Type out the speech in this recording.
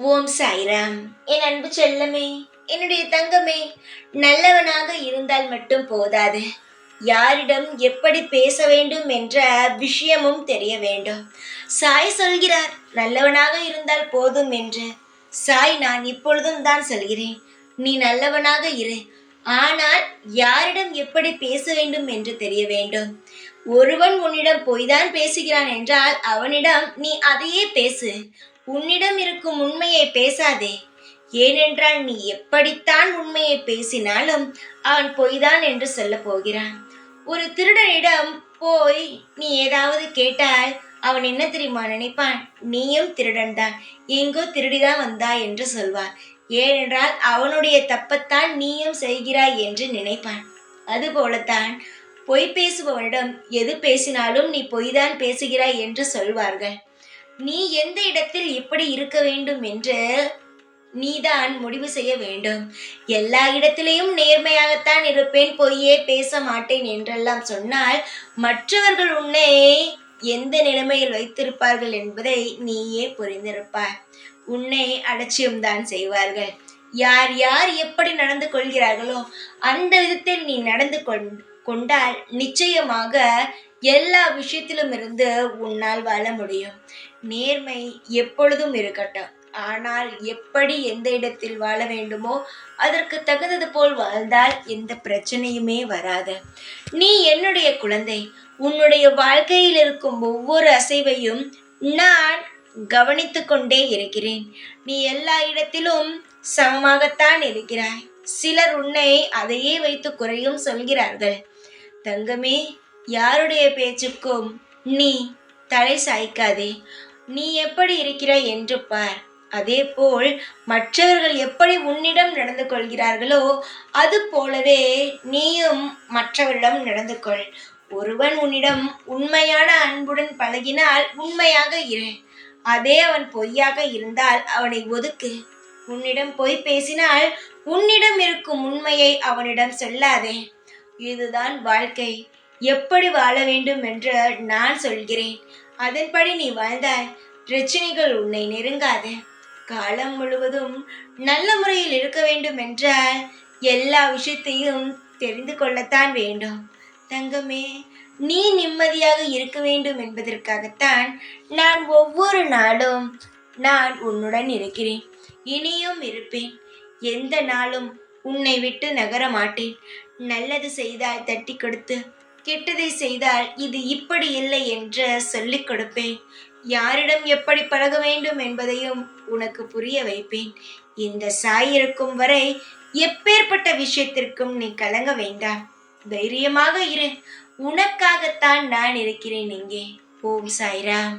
ஓம் சாய்ராம். என் அன்பு செல்லமே, என்னுடைய தங்கமே, நல்லவனாக இருந்தால் மட்டும் போதாது, யாரிடம் எப்படி பேச வேண்டும் என்ற விஷயமும் தெரிய வேண்டும். சாய் சொல்கிறார் நல்லவனாக இருந்தால் போதும் என்று. சாய் நான் இப்பொழுதும் தான் சொல்கிறேன், நீ நல்லவனாக இரு. ஆனால் யாரிடம் எப்படி பேச வேண்டும் என்று தெரிய வேண்டும். ஒருவன் உன்னிடம் பொய்தான் பேசுகிறான் என்றால் அவனிடம் நீ அதையே பேசு. உன்னிடம் இருக்கும் உண்மையை பேசாதே. ஏனென்றால் நீ எப்படித்தான் உண்மையை பேசினாலும் அவன் பொய்தான் என்று சொல்ல போகிறான். ஒரு திருடனிடம் போய் நீ ஏதாவது கேட்டால் அவன் என்ன தெரியுமா நினைப்பான்? நீயும் திருடன் தான், எங்கோ திருடிதான் வந்தாய் என்று சொல்வான். ஏனென்றால் அவனுடைய தப்பத்தான் நீயும் செய்கிறாய் என்று நினைப்பான். அதுபோலத்தான் பொய் பேசுபவனிடம் எது பேசினாலும் நீ பொய்தான் பேசுகிறாய் என்று சொல்வார்கள். நீ எந்த இடத்தில் எப்படி இருக்க வேண்டும் என்று நீதான் முடிவு செய்ய வேண்டும். எல்லா இடத்திலையும் நேர்மையாகத்தான் இருப்பேன், பொய்யே பேச மாட்டேன் என்றெல்லாம் சொன்னால் மற்றவர்கள் உன்னை எந்த நிலைமையில் வைத்திருப்பார்கள் என்பதை நீயே புரிந்திருப்பாய். உன்னை அலட்சியம்தான் செய்வார்கள். யார் யார் எப்படி நடந்து கொள்கிறார்களோ அந்த விதத்தில் நீ நடந்து கொண்டால் நிச்சயமாக எல்லா விஷயத்திலும் இருந்து உன்னால் வாழ முடியும். நேர்மை எப்பொழுதும் இருக்கட்டும். ஆனால் எப்படி எந்த இடத்தில் வாழ வேண்டுமோ அதற்கு தகுந்தது போல் வாழ்ந்தால் எந்த பிரச்சனையுமே வராது. நீ என்னுடைய குழந்தை. உன்னுடைய வாழ்க்கையில் இருக்கும் ஒவ்வொரு அசைவையும் நான் கவனித்து கொண்டே இருக்கிறேன். நீ எல்லா இடத்திலும் சமமாகத்தான் இருக்கிறாய். சிலர் உன்னை அதையே வைத்து குறையும் சொல்கிறார்கள். தங்கமே, யாருடைய பேச்சுக்கும் நீ தலை சாய்க்காதே. நீ எப்படி இருக்கிறாய் என்று பார். அதே போல் மற்றவர்கள் எப்படி உன்னிடம் நடந்து கொள்கிறார்களோ அது போலவே நீயும் மற்றவரிடம் நடந்து கொள். ஒருவன் உன்னிடம் உண்மையான அன்புடன் பழகினால் உண்மையாக இரு. அதே அவன் பொய்யாக இருந்தால் அவனை ஒதுக்கு. உன்னிடம் பொய் பேசினால் உன்னிடம் இருக்கும் உண்மையை அவனிடம் சொல்லாதே. இதுதான் வாழ்க்கை. எப்படி வாழ வேண்டும் என்று நான் சொல்கிறேன். அதன்படி நீ வாழ்ந்தால் பிரச்சனைகள் உன்னை நெருங்காது. காலம் முழுவதும் நல்ல முறையில் இருக்க வேண்டும் என்றால் எல்லா விஷயத்தையும் தெரிந்து கொள்ளத்தான் வேண்டும். தங்கமே, நீ நிம்மதியாக இருக்க வேண்டும் என்பதற்காகத்தான் நான் ஒவ்வொரு நாளும் நான் உன்னுடன் இருக்கிறேன். இனியும் இருப்பேன். எந்த நாளும் உன்னை விட்டு நகர மாட்டேன். நல்லது செய்தால் தட்டி கொடுத்து, கெட்டதை செய்தால் இது இப்படி இல்லை என்று சொல்லிக் கொடுப்பேன். யாரிடம் எப்படி பழக வேண்டும் என்பதையும் உனக்கு புரிய வைப்பேன். இந்த சாய் இருக்கும் வரை எப்பேற்பட்ட விஷயத்திற்கும் நீ கலங்க வேண்டாம். தைரியமாக இரு. உனக்காகத்தான் நான் இருக்கிறேன் இங்கே. ஓம் சாய்ராம்.